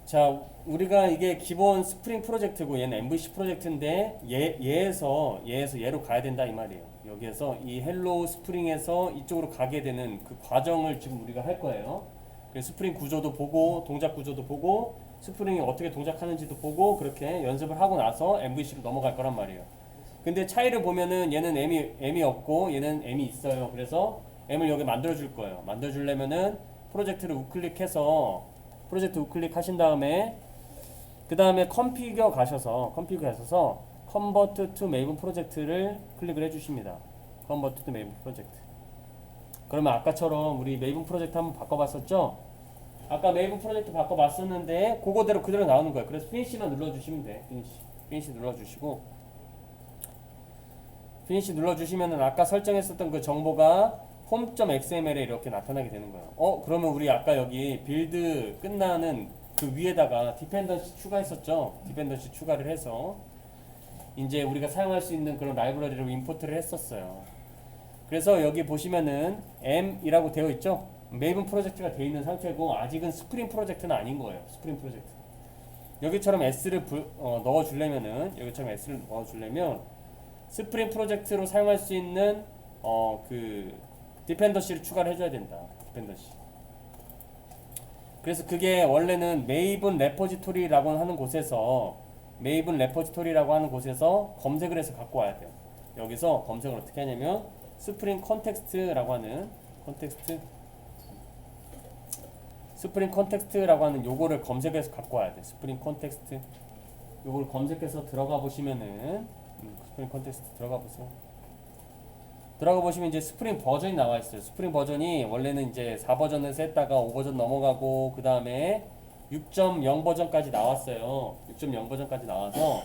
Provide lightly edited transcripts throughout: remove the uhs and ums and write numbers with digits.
자, 우리가 이게 기본 스프링 프로젝트고 얘는 MVC 프로젝트인데 얘로 가야 된다 이 말이에요. 여기에서 이 헬로우 스프링에서 이쪽으로 가게 되는 그 과정을 지금 우리가 할 거예요. 그래서 스프링 구조도 보고 동작 구조도 보고 스프링이 어떻게 동작하는지도 보고 그렇게 연습을 하고 나서 MVC로 넘어갈 거란 말이에요. 근데 차이를 보면은 얘는 M이 없고 얘는 M이 있어요. 그래서 M을 여기 만들어 줄 거예요. 만들어 주려면은 프로젝트를 우클릭해서 프로젝트 우클릭 하신 다음에 그 다음에 컨피규어 가셔서 컨버트 투 메이븐 프로젝트를 클릭을 해주십니다. 컨버트 투 메이븐 프로젝트. 그러면 아까처럼 우리 메이븐 프로젝트 한번 바꿔봤었죠? 아까 메이븐 프로젝트 바꿔봤었는데 그거대로 그대로 나오는 거예요. 그래서 피니시만 눌러주시면 돼. 피니시 눌러주시고 피니시 눌러주시면은 아까 설정했었던 그 정보가 홈.xml에 이렇게 나타나게 되는 거예요. 그러면 우리 아까 여기 빌드 끝나는 그 위에다가 디펜던시 추가했었죠? 디펜던시 추가를 해서 이제 우리가 사용할 수 있는 그런 라이브러리로 임포트를 했었어요. 그래서 여기 보시면은 M이라고 되어 있죠? 메이븐 프로젝트가 되어 있는 상태고 아직은 스프링 프로젝트는 아닌 거예요. 스프링 프로젝트. 여기처럼 S를 넣어주려면은 여기처럼 S를 넣어주려면 스프링 프로젝트로 사용할 수 있는 그 디펜던시를 추가를 해줘야 된다. 디펜던시. 그래서 그게 원래는 메이븐 레포지토리라고 하는 곳에서 검색을 해서 갖고 와야 돼요. 여기서 검색을 어떻게 하냐면 스프링 컨텍스트라고 하는 요거를 검색해서 갖고 와야 돼. 스프링 컨텍스트 요걸 검색해서 들어가 보시면은 스프링 컨텍스트 들어가 보세요. 들어가 보시면 이제 스프링 버전이 나와 있어요. 스프링 버전이 원래는 이제 4버전에서 했다가 5버전 넘어가고 그 다음에 6.0 버전까지 나왔어요. 6.0 버전까지 나와서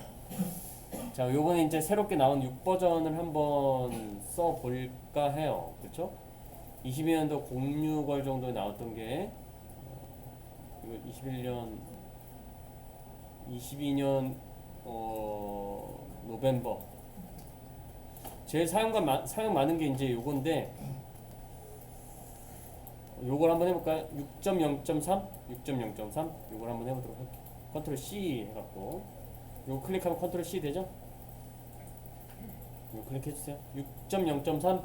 자, 요번에 이제 새롭게 나온 6버전을 한번 써볼까 해요. 그렇죠? 22년도 06월 정도에 나왔던 게 이거 22년 노벰버 제일 사용 많은 게 이제 요건데 요걸 한번 해볼까요? 6.0.3 요걸 한번 해보도록 할게요. 컨트롤 C 해갖고 요거 클릭하면 컨트롤 C 되죠? 요거 클릭해주세요. 6.0.3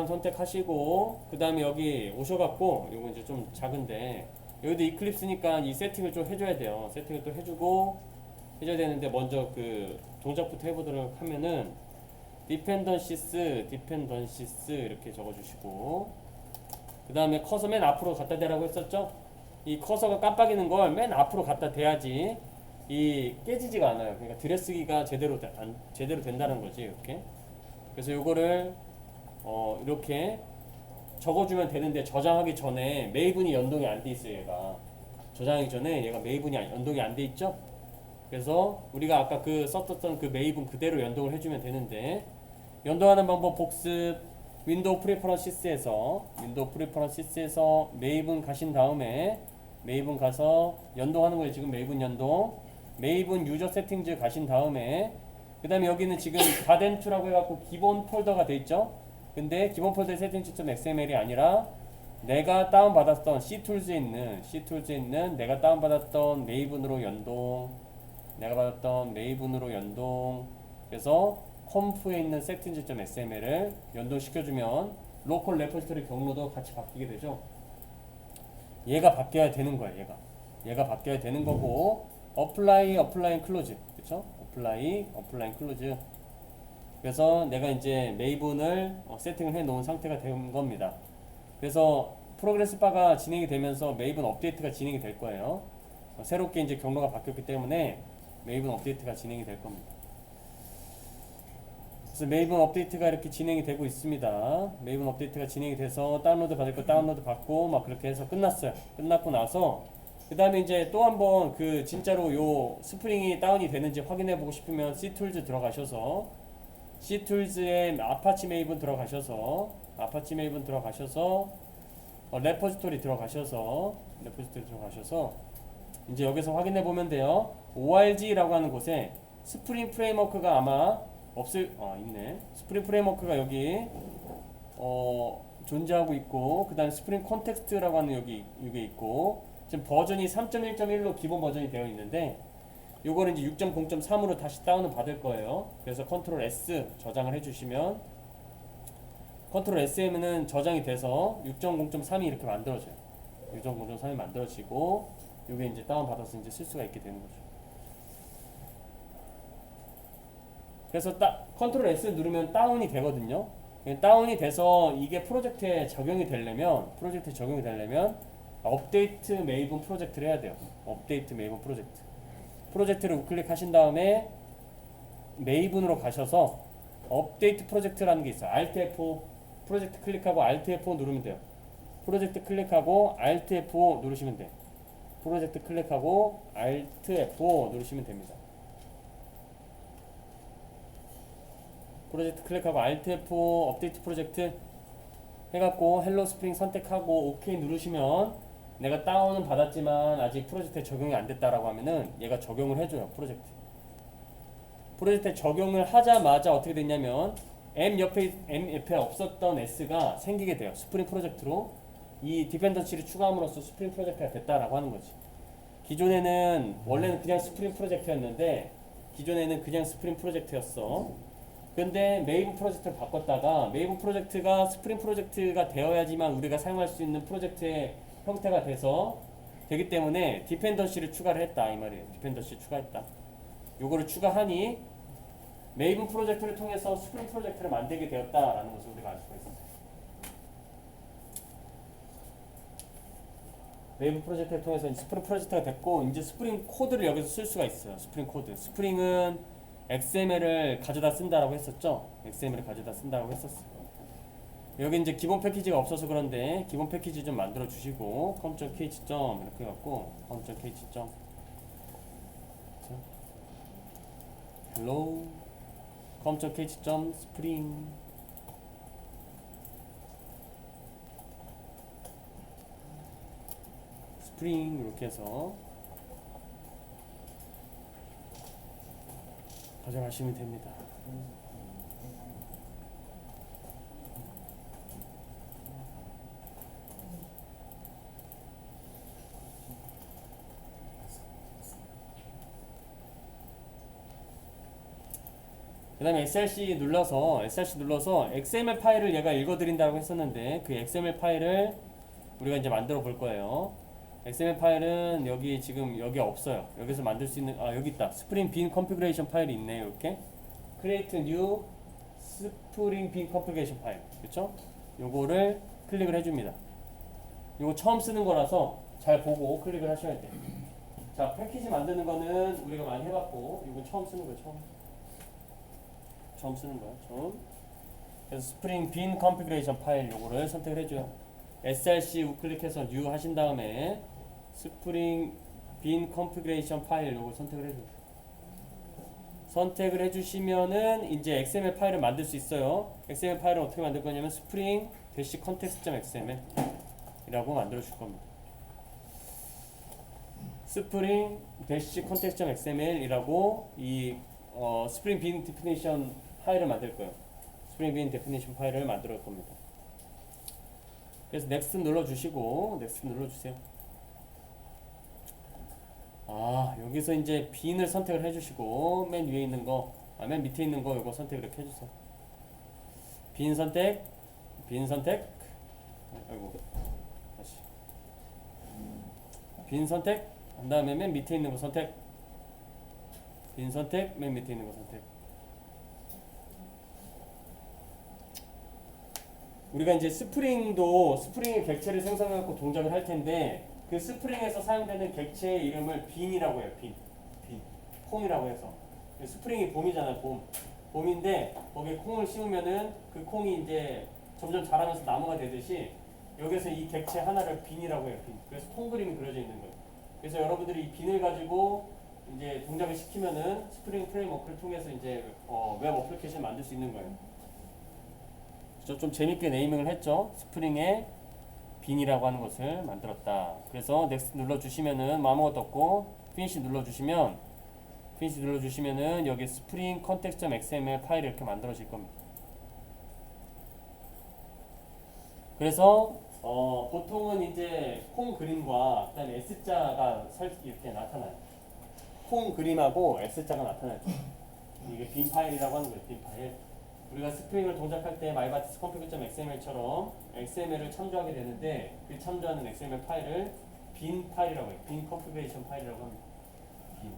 선택하시고 그 다음에 여기 오셔갖고 요거 이제 좀 작은데 여기도 이클립스니까 이 세팅을 좀 해줘야 돼요. 세팅을 또 해줘야 되는데 먼저 그 동작부터 해보도록 하면은 디펜던시스 이렇게 적어주시고 그 다음에 커서 맨 앞으로 갖다 대라고 했었죠? 이 커서가 깜빡이는 걸 맨 앞으로 갖다 대야지 이 깨지지가 않아요. 그러니까 들여쓰기가 제대로 된다는 거지. 이렇게. 그래서 요거를 이렇게 적어주면 되는데 저장하기 전에 메이븐이 연동이 안 돼 있어요. 얘가 저장하기 전에 얘가 메이븐이 연동이 안 돼 있죠. 그래서 우리가 아까 그 썼었던 그 메이븐 그대로 연동을 해주면 되는데 연동하는 방법 복습 윈도우 프리퍼런시스에서 메이븐 가신 다음에 메이븐 가서 연동하는 거예요. 지금 메이븐 연동 메이븐 유저 세팅즈 가신 다음에 그 다음에 여기는 지금 다덴2라고 해갖고 기본 폴더가 돼 있죠. 근데 기본 폴더의 세팅지.xml이 아니라 내가 다운받았던 C툴즈에 있는 내가 다운받았던 메이븐으로 연동 그래서 컴프에 있는 세팅지.xml을 연동시켜주면 로컬 레포지토리 경로도 같이 바뀌게 되죠. 얘가 바뀌어야 되는 거예요. 얘가 바뀌어야 되는 거고 어플라이 클로즈 그쵸? 어플라이 클로즈 그래서 내가 이제 메이븐을 세팅을 해 놓은 상태가 된 겁니다. 그래서 프로그레스 바가 진행이 되면서 메이븐 업데이트가 진행이 될 거예요. 새롭게 이제 경로가 바뀌었기 때문에 메이븐 업데이트가 진행이 될 겁니다. 그래서 메이븐 업데이트가 이렇게 진행이 되고 있습니다. 메이븐 업데이트가 진행이 돼서 다운로드 받을 거 다운로드 받고 막 그렇게 해서 끝났어요. 끝났고 나서 그 다음에 이제 또 한번 그 진짜로 요 스프링이 다운이 되는지 확인해 보고 싶으면 C툴즈 들어가셔서 C툴즈에 아파치 메이븐 들어가셔서 레포지토리 들어가셔서 이제 여기서 확인해 보면 돼요. org라고 하는 곳에 스프링 프레임워크가 아마 있네. 스프링 프레임워크가 여기 존재하고 있고, 그 다음에 스프링 컨텍스트라고 하는 이게 있고, 지금 버전이 3.1.1로 기본 버전이 되어 있는데, 요거는 이제 6.0.3으로 다시 다운을 받을 거예요. 그래서 컨트롤 S 저장을 해주시면, 컨트롤 S면은 저장이 돼서 6.0.3이 이렇게 만들어져요. 6.0.3이 만들어지고, 요게 이제 다운받아서 이제 쓸 수가 있게 되는 거죠. 그래서 컨트롤 S 누르면 다운이 되거든요. 다운이 돼서 이게 프로젝트에 적용이 되려면 업데이트 메이븐 프로젝트를 해야 돼요. 업데이트 메이븐 프로젝트를 우클릭하신 다음에 메이븐으로 가셔서 업데이트 프로젝트라는 게 있어요. Alt F5 프로젝트 클릭하고 Alt F5 누르면 돼요. 프로젝트 클릭하고 Alt F5 누르시면 돼요. 프로젝트 클릭하고 Alt F5 누르시면 됩니다. 프로젝트 클릭하고 Alt F5 업데이트 프로젝트 해갖고 헬로 스프링 선택하고 OK 누르시면, 내가 다운은 받았지만 아직 프로젝트에 적용이 안 됐다라고 하면은 얘가 적용을 해줘요. 프로젝트에 적용을 하자마자 어떻게 됐냐면 M 옆에 없었던 S가 생기게 돼요. 스프링 프로젝트로 이 디펜던시를 추가함으로써 스프링 프로젝트가 됐다라고 하는 거지. 원래는 그냥 스프링 프로젝트였는데, 근데 메이븐 프로젝트를 바꿨다가 메이븐 프로젝트가 스프링 프로젝트가 되어야지만 우리가 사용할 수 있는 프로젝트의 형태가 되기 때문에 디펜던시를 추가를 했다 이 말이에요. 디펜던시 추가했다. 요거를 추가하니 메이븐 프로젝트를 통해서 스프링 프로젝트를 만들게 되었다라는 것을 우리가 알 수가 있어요. 메이븐 프로젝트를 통해서 스프링 프로젝트가 됐고, 이제 스프링 코드를 여기서 쓸 수가 있어요. 스프링 코드. 스프링은 XML을 가져다 쓴다라고 했었죠. 여기 이제 기본 패키지가 없어서 그런데 기본 패키지 좀 만들어 주시고, com.kh 이렇게 해갖고 com.kh hello com.kh spring 이렇게 해서 가져가시면 됩니다. 그 다음에 SRC 눌러서 XML 파일을 얘가 읽어드린다고 했었는데, 그 XML 파일을 우리가 이제 만들어 볼 거예요. XML 파일은 여기 없어요. 여기서 만들 수 있는, 여기 있다. 스프링 빈 컨피그레이션 파일이 있네요. 이렇게 create new 스프링 빈 컨피그레이션 파일, 그렇죠? 요거를 클릭을 해줍니다. 요거 처음 쓰는 거라서 잘 보고 클릭을 하셔야 돼요. 자, 패키지 만드는 거는 우리가 많이 해봤고, 이거 처음 쓰는 거예요. 처음. 그래서 스프링 빈 컨피그레이션 파일 요거를 선택을 해줘요. src 우클릭해서 new 하신 다음에 스프링 빈 컨피그레이션 파일 요거 선택을 해줘요. 선택을 해주시면은 이제 XML 파일을 만들 수 있어요. XML 파일을 어떻게 만들 거냐면 spring context.xml 이라고 만들어 줄 겁니다. spring context.xml 이라고 이 스프링 빈 데피니션 파일을 만들 거예요. 스프링 빈 데피니션 파일을 만들 겁니다. 그래서 next 눌러주시고, next 눌러주세요. 여기서 이제 빈을 선택을 해주시고, 맨 위에 있는 거, 맨 밑에 있는 거 이거 선택 이렇게 해주세요. 빈 선택. 아이고, 다시. 빈 선택. 그 다음에 맨 밑에 있는 거 선택. 빈 선택. 맨 밑에 있는 거 선택. 우리가 이제 스프링의 객체를 생성해갖고 동작을 할 텐데, 그 스프링에서 사용되는 객체의 이름을 빈이라고 해요. 콩이라고 해서. 스프링이 봄이잖아요. 봄인데 거기에 콩을 씌우면은 그 콩이 이제 점점 자라면서 나무가 되듯이 여기서 이 객체 하나를 빈이라고 해요. 그래서 콩 그림이 그려져 있는 거예요. 그래서 여러분들이 이 빈을 가지고 이제 동작을 시키면은 스프링 프레임워크를 통해서 이제 웹 어플리케이션 만들 수 있는 거예요. 좀 재밌게 네이밍을 했죠. 스프링의 빈이라고 하는 것을 만들었다. 그래서 next 눌러주시면은 아무것도 없고 finish 눌러주시면은 여기 spring context.xml 파일이 이렇게 만들어질 겁니다. 그래서 보통은 이제 콩 그림과 그다음에 S자가 이렇게 나타나요. 콩 그림하고 S자가 나타나요. 이게 빈 파일이라고 하는 거예요. 빈 파일. 우리가 스프링을 동작할 때 myBatis config.xml처럼 XML을 참조하게 되는데 그 참조하는 XML 파일을 빈 파일이라고 해요. 빈 컨피그레이션 파일이라고 합니다. 빈.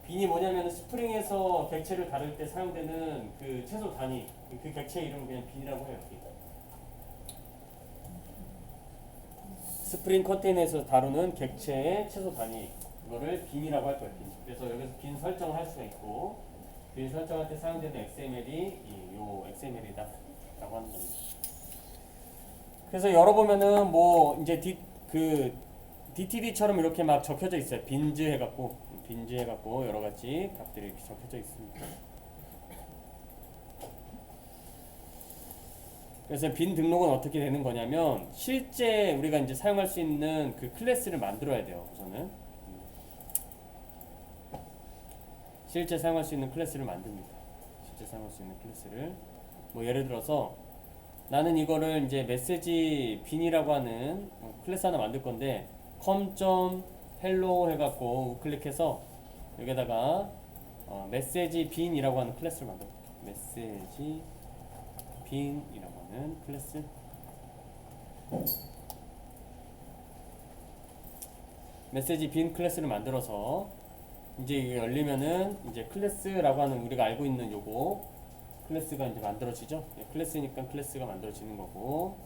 빈이 뭐냐면 스프링에서 객체를 다룰 때 사용되는 그 최소 단위, 그 객체 이름을 그냥 빈이라고 해요. 빈. 스프링 컨테이너에서 다루는 객체의 최소 단위, 이거를 빈이라고 할 거예요. 빈. 그래서 여기서 빈 설정을 할 수가 있고, 빈 설정할 때 사용되는 XML이 요 XML이다 라고 하는 겁니다. 그래서 열어보면은 뭐 이제 DTD처럼 이렇게 막 적혀져 있어요. 빈즈 해갖고 여러 가지 값들이 이렇게 적혀져 있습니다. 그래서 빈 등록은 어떻게 되는 거냐면 실제 우리가 이제 사용할 수 있는 그 클래스를 만들어야 돼요. 우선은 실제 사용할 수 있는 클래스를 만듭니다. 실제 사용할 수 있는 클래스를 뭐 예를 들어서 나는 이거를 이제 메시지 빈이라고 하는 클래스 하나 만들 건데 com.hello 해갖고 우클릭해서 여기다가 메시지 빈이라고 하는 클래스를 만들어요. 메시지 빈이라고 하는 클래스. 메시지 빈 클래스를 만들어서 이제 이게 열리면은 이제 클래스라고 하는 우리가 알고 있는 요거 클래스가 이제 만들어지죠. 클래스니까 클래스가 만들어지는 거고.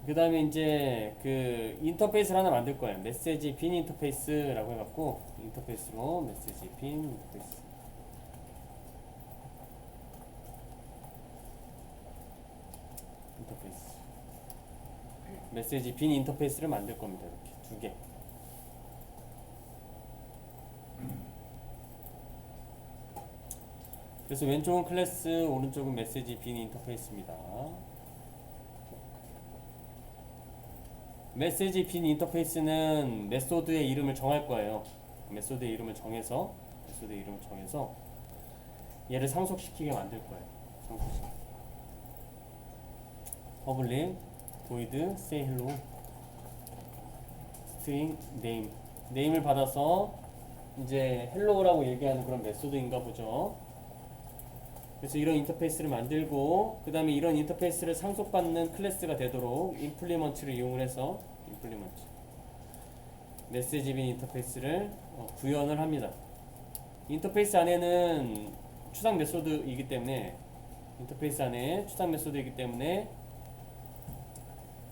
그 다음에 이제 그 인터페이스를 하나 만들 거예요. 메시지 빈 인터페이스라고 해갖고 인터페이스로 메시지 빈 인터페이스. 메시지 빈 인터페이스를 만들 겁니다. 이렇게 두 개. 그래서 왼쪽은 클래스, 오른쪽은 메시지 빈 인터페이스입니다. 메시지 빈 인터페이스는 메소드의 이름을 정할 거예요. 메소드의 이름을 정해서 얘를 상속시키게 만들 거예요. 상속시키게. public void say hello string name 네임을 받아서 이제 hello라고 얘기하는 그런 메소드인가 보죠. 그래서 이런 인터페이스를 만들고 그 다음에 이런 인터페이스를 상속받는 클래스가 되도록 implement를 이용을 해서 implement 메시지 빈 인터페이스를 구현을 합니다. 인터페이스 안에는 추상 메소드이기 때문에 인터페이스 안에 추상 메소드이기 때문에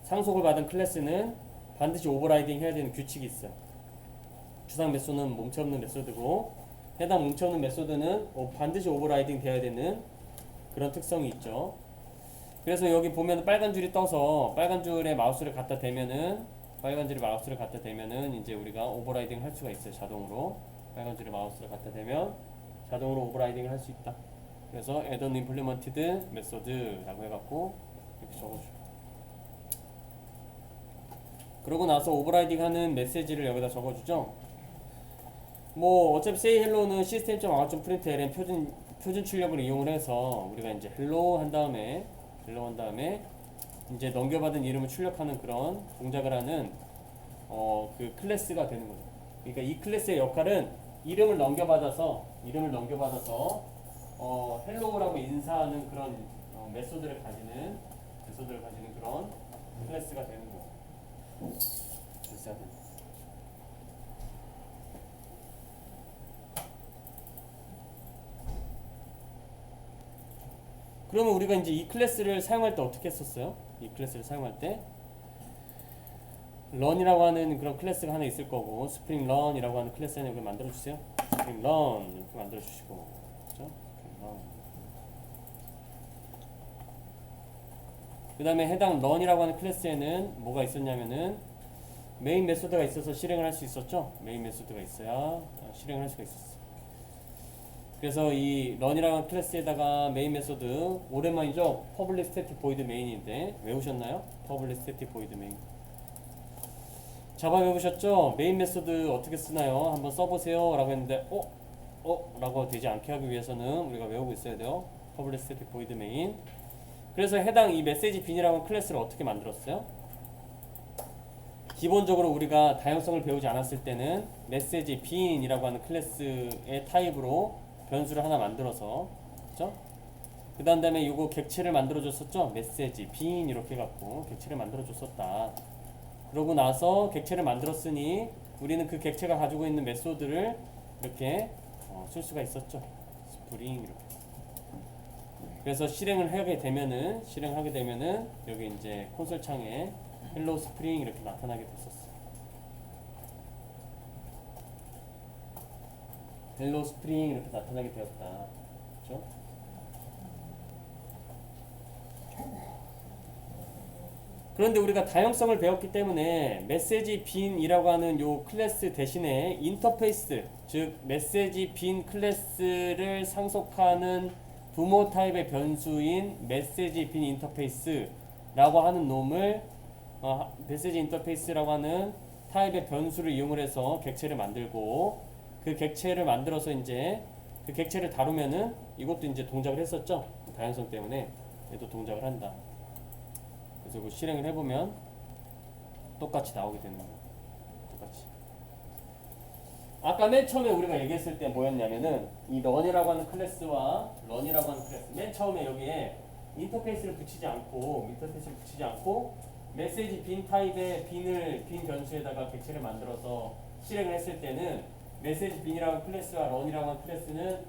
상속을 받은 클래스는 반드시 오버라이딩 해야 되는 규칙이 있어요. 추상 메소드는 몸체 없는 메소드고 해당 몸체 없는 메소드는 반드시 오버라이딩 되어야 되는 그런 특성이 있죠. 그래서 여기 보면 빨간 줄이 떠서 빨간 줄에 마우스를 갖다 대면은 이제 우리가 오버라이딩을 할 수가 있어요. 자동으로 빨간 줄에 마우스를 갖다 대면 자동으로 오버라이딩을 할 수 있다. 그래서 add-on implemented method라고 해갖고 이렇게 적어줘요. 그러고 나서 오버라이딩 하는 메시지를 여기다 적어주죠. 뭐 어차피 say hello는 system.out.println 표준 출력을 이용을 해서 우리가 이제 hello 한 다음에 이제 넘겨받은 이름을 출력하는 그런 동작을 하는 그 클래스가 되는 거죠. 그러니까 이 클래스의 역할은 이름을 넘겨받아서 hello라고 인사하는 그런 메소드를 가지는 그런 클래스가 되는 거죠. 그러면 우리가 이제 이 클래스를 사용할 때 어떻게 했었어요? 이 클래스를 사용할 때 run이라고 하는 그런 클래스가 하나 있을 거고 spring run이라고 하는 클래스 하나 여기 만들어 주세요. spring run 이렇게 만들어 주시고, 그렇죠? 그 다음에 해당 run이라고 하는 클래스에는 뭐가 있었냐면은 메인 메소드가 있어서 실행을 할 수 있었죠. 메인 메소드가 있어야 실행을 할 수가 있었어. 그래서 이 run이라는 클래스에다가 메인 메소드 오랜만이죠. public static void main인데 외우셨나요? public static void main. 자바 외우셨죠? 메인 메소드 어떻게 쓰나요? 한번 써보세요 라고 했는데 라고 되지 않게 하기 위해서는 우리가 외우고 있어야 돼요. public static void main. 그래서 해당 이 메시지 빈이라고 하는 클래스를 어떻게 만들었어요? 기본적으로 우리가 다양성을 배우지 않았을 때는 메시지 빈이라고 하는 클래스의 타입으로 변수를 하나 만들어서, 그죠? 그 다음에 요거 객체를 만들어줬었죠? 메시지 빈 이렇게 해갖고 객체를 만들어줬었다. 그러고 나서 객체를 만들었으니 우리는 그 객체가 가지고 있는 메소드를 이렇게 쓸 수가 있었죠. 스프링 이렇게. 그래서 실행하게 되면은 여기 이제 콘솔 창에 헬로 스프링 이렇게 나타나게 됐었어. 헬로 스프링 이렇게 나타나게 되었다. 그렇죠? 그런데 우리가 다양성을 배웠기 때문에 메시지 빈이라고 하는 요 클래스 대신에 인터페이스, 즉 메시지 빈 클래스를 상속하는 부모 타입의 변수인 메시지 빈 인터페이스라고 하는 놈을 메시지 인터페이스라고 하는 타입의 변수를 이용을 해서 객체를 만들고, 그 객체를 만들어서 이제 그 객체를 다루면은 이것도 이제 동작을 했었죠. 다양성 때문에 얘도 동작을 한다. 그래서 그 실행을 해보면 똑같이 나오게 되는 거예요. 똑같이. 아까 맨 처음에 우리가 얘기했을 때 뭐였냐면은 이 런이라고 하는 클래스와 런이라고 하는 클래스, 맨 처음에 여기에 인터페이스를 붙이지 않고 메시지 빈 타입의 빈 변수에다가 객체를 만들어서 실행을 했을 때는 메시지 빈이라고 하는 클래스와 런이라고 하는 클래스는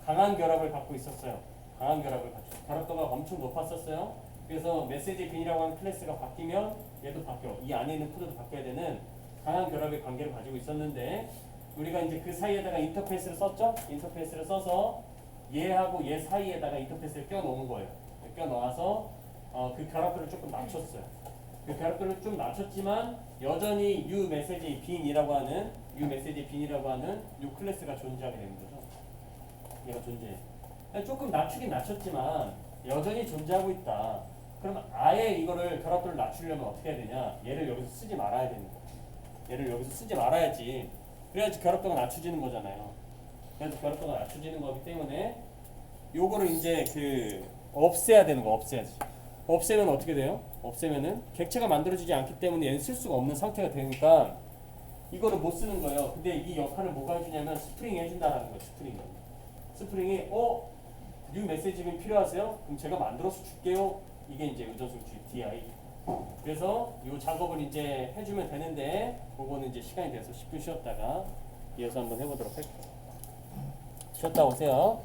강한 결합을 갖고 있었어요. 강한 결합을 갖고 결합도가 엄청 높았었어요. 그래서 메시지 빈이라고 하는 클래스가 바뀌면 얘도 바뀌어. 이 안에 있는 코드도 바뀌어야 되는 강한 결합의 관계를 가지고 있었는데, 우리가 이제 그 사이에다가 인터페이스를 썼죠? 인터페이스를 써서 얘하고 얘 사이에다가 인터페이스를 껴 놓은 거예요. 껴 넣어서 그 결합도를 조금 낮췄어요. 그 결합도를 좀 낮췄지만 여전히 u 메시지 빈이라고 하는 이 클래스가 존재하게 되는 거죠. 얘가 존재해. 조금 낮추긴 낮췄지만 여전히 존재하고 있다. 그럼 아예 이거를 결합도를 낮추려면 어떻게 해야 되냐? 얘를 여기서 쓰지 말아야 되는 거야. 얘를 여기서 쓰지 말아야지. 그래야지 결합도가 낮춰지는 거잖아요. 그래서 결합도가 낮춰지는 거기 때문에 요거를 이제 없애야 되는 거, 없애야지. 없애면 어떻게 돼요? 없애면은 객체가 만들어지지 않기 때문에 얘는 쓸 수가 없는 상태가 되니까 이거를 못 쓰는 거예요. 근데 이 역할을 뭐가 해주냐면 스프링이 해준다라는 거예요. 스프링이 뉴 메시지빈 필요하세요? 그럼 제가 만들어서 줄게요. 이게 이제 의존수주의 DI. 그래서 이 작업을 이제 해주면 되는데, 그거는 이제 시간이 돼서 10분 쉬었다가 이어서 한번 해보도록 할게요. 쉬었다 오세요.